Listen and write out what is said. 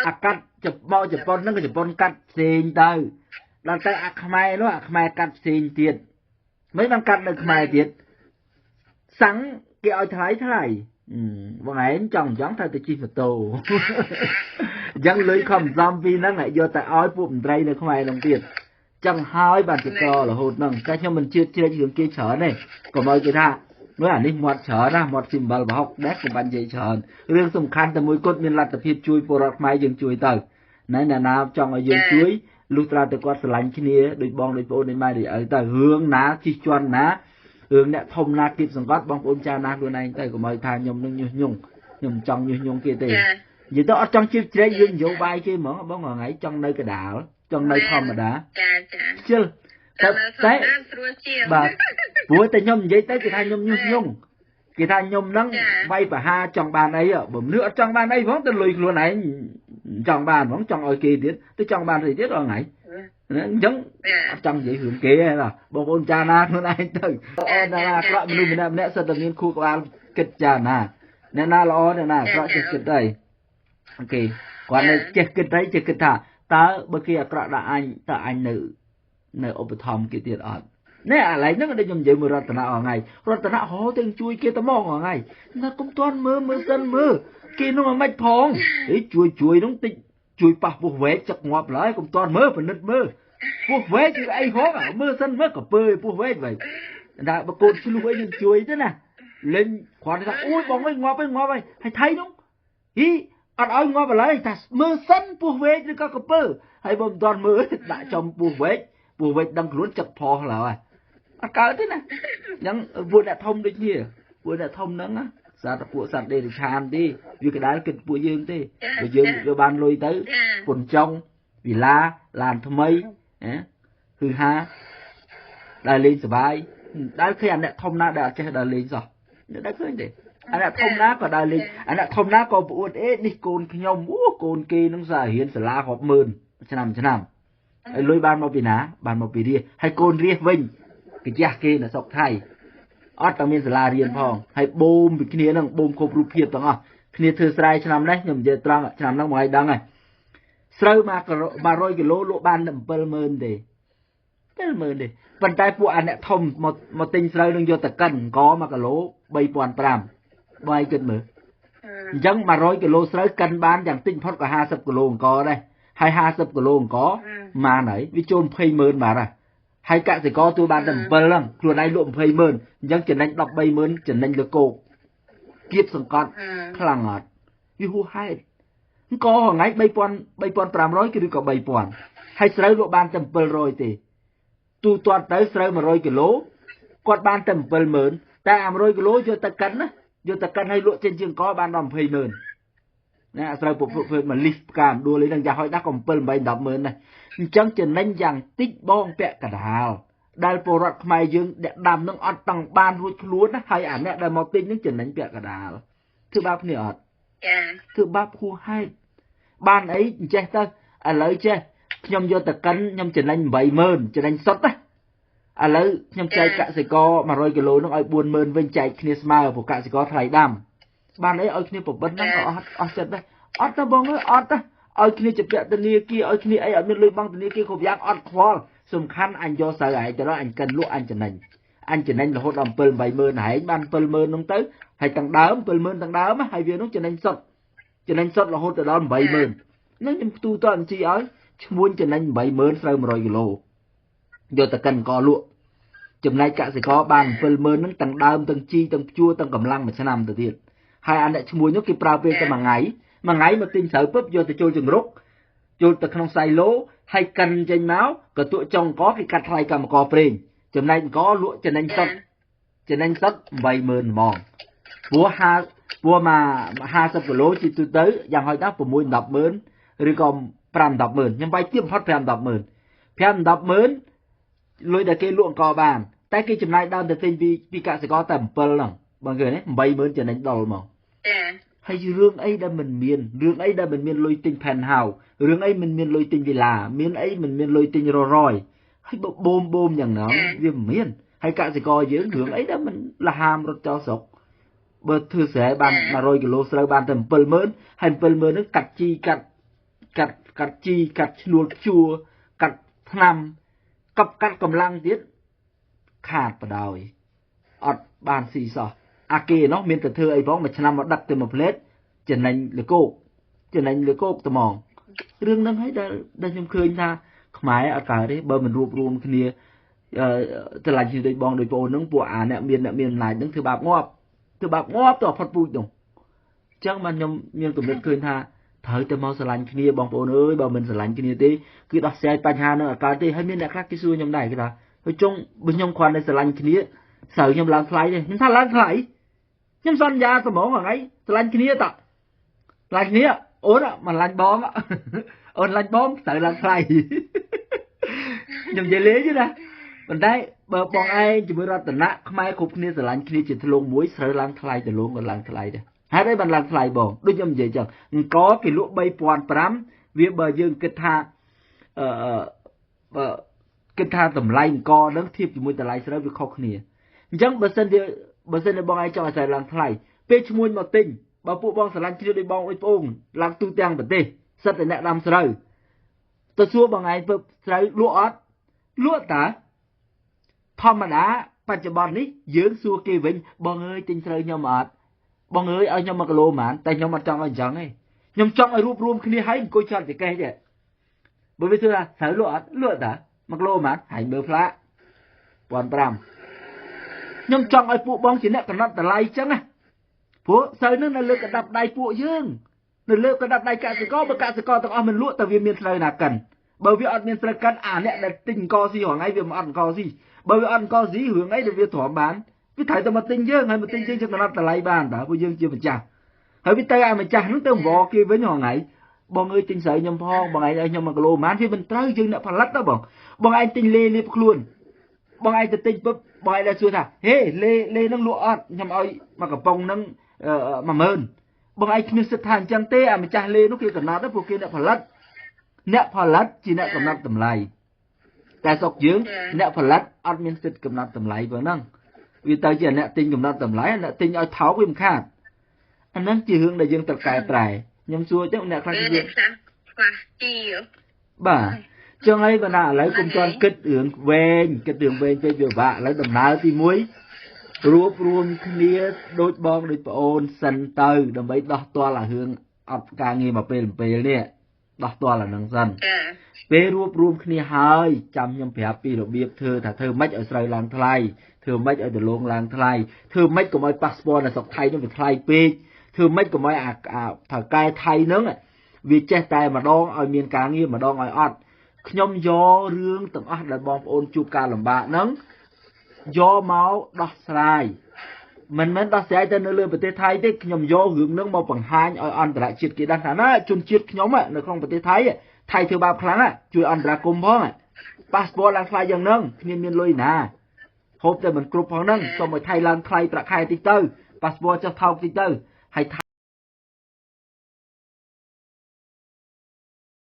អាកាត់ជប៉ុនហ្នឹងក៏ជប៉ុនកាត់ផ្សេងទៅដល់ទៅអាខ្មែរនោះអាខ្មែរកាត់ផ្សេងទៀតមិនបានកាត់នៅខ្មែរទៀតសាំងគេឲ្យថ្លៃបងឯងចង់ត្រូវទៅជិះម៉ូតូអញ្ចឹងលុយខំសំពីហ្នឹងយកទៅឲ្យពួកមន្ត្រីនៅខ្មែរហ្នឹងទៀតចឹងហើយបានជាករហូតហ្នឹងតែខ្ញុំមិនជឿជ្រែករឿងគេច្រើនទេកុំឲ្យគេថាមើលអានេះមាត់ច្រើនណាមាត់ស៊ីមបលបហុកដែរកុំបាញ់និយាយច្រើនរឿងសំខាន់តែមួយគត់មានលទ្ធភាពជួយពលរដ្ឋខ្មែរយើងជួយទៅណែណាចង់ឲ្យយើងជួយលុះត្រាតែគាត់ស្រឡាញ់គ្នាដូចបងដូចប្អូនដូចម៉ែដូចឪទៅរឿងណាជិះជាន់ណារឿងអ្នកធំណាគៀបសង្កត់បងប្អូនចាស់ណាខ្លួនឯងទៅកុំឲ្យថាខ្ញុំនឹងញុះញង់ខ្ញុំចង់ញុះញង់គេទេនិយាយទៅអត់ចង់ជិះជ្រែកយើងនយោបាយគេហ្មងបងថ្ងៃចង់នៅកដាលចង់នៅធម្មតាខ្ជិលតែបាទព្រោះតែខ្ញុំនិយាយទៅគេថាខ្ញុំញុះញង់គេថាខ្ញុំហ្នឹងវាយប្រហាចង់បានអីបើមនុស្សអត់ចង់បានអីហ្មងទៅលុយខ្លួនឯងចង់បានហ្មងចង់ឲ្យគេទៀតទៅចង់បានអីទៀតអស់ថ្ងៃអញ្ចឹងអត់ចង់និយាយរឿងគេទេណាបងប្អូនចាណាខ្លួនឯងទៅល្អណាស់អាក្រក់មនុស្សម្នាក់សិតតែមានខួរក្បាលគិតចាណាអ្នកណាល្អអ្នកណាអាក្រក់ចេះគិតទៅអូខេគាត់នៅចេះគិតទៅចេះគិតថាតើបើគេអាក្រក់ដល់អញតើអញនៅឧបត្ថម្ភគេទៀតអត់នេះអាឡែងហ្នឹងដូចខ្ញុំនិយាយមួយរតនាអស់ថ្ងៃរតនាហោទៅជួយគេទៅមកអស់ថ្ងៃណាកុំទាន់មើលសិនមើលគេនោះមិនផងជួយនោះតិចជួយប៉ះពោះវែកចឹកងាប់ឡើយកុំទាន់មើលពិនិត្យមើលពោះវែកគឺអីហងមើលសិនមើលក៏ពើពោះវែកវិញតែបើកូនឆ្លុះអីយើងជួយទៅណាលេងគ្រាន់តែថាអូយបងអើយងាប់ហើយហើយថៃនោះអត់ឲ្យងាប់ឡើយថាមើលសិនពោះវែកឬក៏កពើហើយបើមិនទាន់មើលដាក់ចំពោះវែកដឹងខ្លួនចឹកផោះឡើយអត់កើតទេណាអញ្ចឹងពួកអ្នកធំដូចគ្នាពួកអ្នកធំហ្នឹងណាពួកសត្វដេរឆានទេវាកដាលគិតពួកយើងទេបើយើងយកបានលុយទៅពុនចុងវិឡាឡានថ្មីគឺហាដែលលេងសបាយដែលឃើញអាអ្នកធំណាដែលអត់ចេះដើរលេងសោះដែលឃើញទេអាអ្នកធំណាក៏ដើរលេងអាអ្នកធំណាក៏ប្អួតនេះកូនខ្ញុំកូនគេនឹងសារៀនសាលារាប់ម៉ឺនឆ្នាំហើយលុយបានមកពីណាបានមកពីរាជហើយកូនរាជវិញកាជះគេនៅស្រុកថៃអត់តែមានសាលារៀនផងហើយបូមពីគ្នាហ្នឹងបូមគ្រប់រូបភាពទាំងអស់គ្នាធ្វើស្រែឆ្នាំនេះខ្ញុំនិយាយត្រង់ឆ្នាំហ្នឹងមកឲ្យដឹងហើយស្រូវមក100គីឡូលក់បានតែ70000ទេ70000ទេប៉ុន្តែពួកអាអ្នកធំមកទិញស្រូវនឹងយកទៅកិនអង្គ1គីឡូ3500បាយគិតមើលអញ្ចឹង100គីឡូស្រូវកិនបានយ៉ាងតិចបំផុតក៏50គីឡូអង្គដែរហើយ50គីឡូអង្គម៉ានហើយវាចូល200,000បាទហើយកសិករទូបានតែ7ហ្នឹងខ្លួនឯងលក់200,000អញ្ចឹងចំណេញ130,000ចំណេញលើគោកគៀបសង្កត់ខ្លាំងអត់វាហួសហេតុអង្គថ្ងៃ3500គឺឬក៏3000ហើយស្រូវលក់បានតែ700ទេទូទាត់ទៅស្រូវ100គីឡូគាត់បានតែ70000តែ100គីឡូយកទៅកិនណាយកទៅកិនឲ្យលក់ចេញជាអង្គបានដល់200,000ណាស្រូវធ្វើមកលីសផ្កាមដួលនេះនឹងយ៉ាងហោចណាស់ក៏7 8 10,000ដែរអញ្ចឹងចំណេញយ៉ាងតិចបងពាក់កណ្ដាលដែលពលរដ្ឋខ្មែរយើងអ្នកដាំនឹងអត់តង់បានរួចខ្លួនណាហើយអាអ្នកដែលមកទិញនឹងចំណេញពាក់កណ្ដាលធ្វើបាបគ្នាអត់ចាធ្វើបាបហួសហេតុបានអីអញ្ចេះទៅឥឡូវចេះខ្ញុំយកទៅកិនខ្ញុំចំណេញ80000ចំណេញសុទ្ធណាឥឡូវខ្ញុំចែកកសិករ100គីឡូនឹងឲ្យ40000វិញចែកគ្នាស្មើព្រោះកសិករថ្លៃដាំបានអីឲ្យគ្នាប្របិនហ្នឹងក៏អស់ចិត្តដែរអត់ទៅបងអើយអត់ទៅឲ្យគ្នាជាពាក់ធនាគារឲ្យគ្នាអីអត់មានលុយបង់ធនាគារគ្រប់យ៉ាងអត់ខ្វល់សំខាន់អញយកស្រូវឯងទៅអញកិនលក់អញចំណេញរហូតដល់7 80000ហែងបាន70000នោះទៅហើយទាំងដើម70000ទាំងដើមហើយវានោះចំណេញសុទ្ធរហូតទៅដល់80000នឹងខ្ញុំផ្ទូតអញ្ជីឲ្យឈ្មួញចំណេញ80000ស្រូវ100គីឡូយកទៅកិនកលក់ចំណែកកសិករបាន70000នឹងទាំងដើមទាំងជីទាំងព្យួរទាំងកម្លាំងមួយឆ្នាំទៅទៀតហើយអាអ្នកឈ្មួញនោះគេប្រើពេលតែមួយថ្ងៃមកទិញស្រូវពឹបយកទៅចូលជំរុកចូលទៅក្នុងសៃឡូហើយកិនចេញមកក៏ទក់ចុងអង្គគេកាត់ថ្លៃកម្មករប្រេងចំណែកអង្គលក់ចំណេញសុទ្ធ80000ហ្មងព្រោះ50គីឡូជីទូទៅយ៉ាងហោចណាស់6 100000ឬក៏5 100000ខ្ញុំបាយទៀតបំផុត5 100000លុយដែលគេលក់អង្គបានតែគេចំណាយដើមទៅទិញពីកសិករតែ7ហ្នឹងបងឃើញទេ80000ចំណេញដល់ហ្មងចាហើយរឿងអីដែលមិនមានលុយទិញផែនហៅរឿងអីមិនមានលុយទិញវិឡាមានអីមិនមានលុយទិញររយហើយបូមយ៉ាងណាវាមិនមានហើយកសិករយើងរឿងអីដែលមិនលះហាមរត់ចោលស្រុកបើធ្វើស្រែបាន100គីឡូស្រូវបានតែ70000ហើយ70000ហ្នឹងកាត់ជីកាត់ កាត់ជីកាត់ឈ្នួលជួកាត់ថ្នាំកាត់កម្លាំងទៀតខាតបដោយអត់បានស៊ីសោះអាគេនោះមានតែធ្វើអីផងមួយឆ្នាំមកដឹកទៅមួយផ្លេតចំណេញលកោកត្មងរឿងហ្នឹងហើយដែលខ្ញុំឃើញថាខ្មែរអត់កើតទេបើមិនរួបរวมគ្នាឆ្លាញ់គ្នាដូចបងដូចប្អូនហ្នឹងពួកអាអ្នកមានអំណាចហ្នឹងធ្វើបាបងាប់ទៅអត់ផុតពូជនោះអញ្ចឹងបានខ្ញុំមានគំនិតឃើញថាត្រូវតែមកឆ្លាញ់គ្នាបងប្អូនអើយបើមិនឆ្លាញ់គ្នាទេគឺដោះស្រាយបញ្ហាហ្នឹងអត់កើតទេហើយមានអ្នកខ្លះគេសួរខ្ញុំដែរគេថាហើយចុងបើខ្ញុំគ្រាន់តែឆ្លាញ់គ្នាស្រូវខ្ញុំឡើងថ្លៃទេខ្ញុំថាឡើងថ្លៃខ្ញុំសន្យាត្មងហ្នឹងឆ្លាញ់គ្នាតឆ្លាញ់គ្នាអូនមិនឡាញ់បងអូនឡាញ់បងត្រូវឡើងថ្លៃខ្ញុំនិយាយលេងណាប៉ុន្តែបើបងឯងជាមួយរតនៈខ្មែរគ្រប់គ្នាស្រឡាញ់គ្នាជាធ្លុងមួយស្រូវឡើងថ្លៃទៅលងក៏ឡើងថ្លៃដែរហេតុអីបានឡើងថ្លៃបងដូចខ្ញុំនិយាយចឹងអង្គគេលក់ 3,500 វាបើយើងគិតថាគិតថាតម្លៃអង្គហ្នឹងធៀបជាមួយតម្លៃស្រូវវាខុសគ្នាអញ្ចឹងបើសិនជាបងឯងចង់ឲ្យស្រូវឡើងថ្លៃពេលឈ្មួញមកទិញបើពួកបងស្រឡាញ់គ្នាដូចបងដូចប្អូនឡើងទូទាំងប្រទេសសិតតែអ្នកដាំស្រូវទៅសួរបងឯងធ្វើស្រូវលក់អត់លក់តាធម្មតាបច្ចុប្បន្ននេះយើងសួរគេវិញបងអើយទិញស្រូវខ្ញុំអត់បងអើយឲ្យខ្ញុំ1គីឡូប៉ុន្មានតែខ្ញុំអត់ចង់ឲ្យអញ្ចឹងទេខ្ញុំចង់ឲ្យរួបរวมគ្នាហើយអង្គុយចោលចកេះទេបើវាសួរថាស្រូវលក់អត់លក់តា1គីឡូប៉ុន្មានហើយមើលផ្លាក 1,500 ខ្ញុំចង់ឲ្យពួកបងជាអ្នកកំណត់តម្លៃអញ្ចឹងណាព្រោះស្រូវនឹងនៅលើកណ្ដាប់ដៃពួកយើងនៅលើកណ្ដាប់ដៃកសិករបើកសិករទាំងអស់មិនលក់តែវាមានស្រូវណាកិនបើវាអត់មានស្រូវកិនអាអ្នកដែលទិញអង្គស៊ីរហងៃវាមិនអត់អង្គស៊ីបើវាអត់អង្គស៊ីរឿងអីដែលវាទ្រាំបានវាត្រូវតែមកទិញយើងហើយមកទិញយើងកំណត់តម្លៃបានតើព្រោះយើងជាម្ចាស់ហើយវាទៅឲ្យម្ចាស់ហ្នឹងទៅវល់គេវិញរហងៃបងអើយទិញស្រូវខ្ញុំផងបងឯងឲ្យខ្ញុំ1គីឡូប៉ុន្មានវាមិនត្រូវយើងអ្នកផលិតទៅបងឯងទិញលេបខ្លួនបងឯងទៅទិញពឹបបងឯងដែលសួរថាហេលេនឹងលក់អត់ខ្ញុំឲ្យមកកំប៉ុងហ្នឹង10000បងឯងគ្មានសិទ្ធិថាអញ្ចឹងទេអាម្ចាស់លេនោះគេកំណត់ទៅព្រោះគេអ្នកផលិតជាអ្នកកំណត់តម្លៃតែស្រុកយើងអ្នកផលិតអត់មានសិទ្ធិកំណត់តម្លៃប៉ុណ្ណឹងវាទៅជាអ្នកទិញកំណត់តម្លៃអ្នកទិញឲ្យថោកវាមិនខាតអាហ្នឹងជារឿងដែលយើងត្រូវកែប្រែខ្ញុំសួរចឹងអ្នកខ្លះគេខ្លះជីបាទចឹងហើយបើណាឥឡូវគុំទាន់គិតរឿងវែងពេកវាពិបាកឥឡូវដំណើរទី1រួបរวมគ្នាដូចបងដូចប្អូនសិនទៅដើម្បីដោះទាល់អារឿងអត់ការងារមកពេលនេះដោះទាល់អានឹងសិនពេលរួបរวมគ្នាហើយចាំខ្ញុំប្រាប់ពីរបៀបធ្វើថាធ្វើម៉េចឲ្យស្រូវឡើងថ្លៃធ្វើម៉េចឲ្យដលងឡើងថ្លៃធ្វើម៉េចកុំឲ្យប៉ាសពតនៅស្រុកថៃនោះវាថ្លៃពេកធ្វើម៉េចកុំឲ្យអាថៅកែថៃហ្នឹងវាចេះតែម្ដងឲ្យមានការងារម្ដងឲ្យអត់ខ្ញុំយករឿងទាំងអស់ដែលបងប្អូនជួបការលំបាកហ្នឹងយកមកដោះស្រាយមិនមែនដោះស្រាយទៅនៅលើប្រទេសថៃទេខ្ញុំយករឿងហ្នឹងមកបង្ហាញឲ្យអន្តរជាតិគេដឹងថាណាជនជាតិខ្ញុំនៅក្នុងប្រទេសថៃធ្វើបាបខ្លាំងជួយអន្តរាគមន៍ផងប៉ាសពតឡើងថ្លៃយ៉ាងហ្នឹងគ្មានលុយណាហូបតែមិនគ្រប់ផងហ្នឹងសូមឲ្យថៃឡើងថ្លៃប្រាក់ខែតិចទៅប៉ាសពតចុះថោកតិចទៅហើយ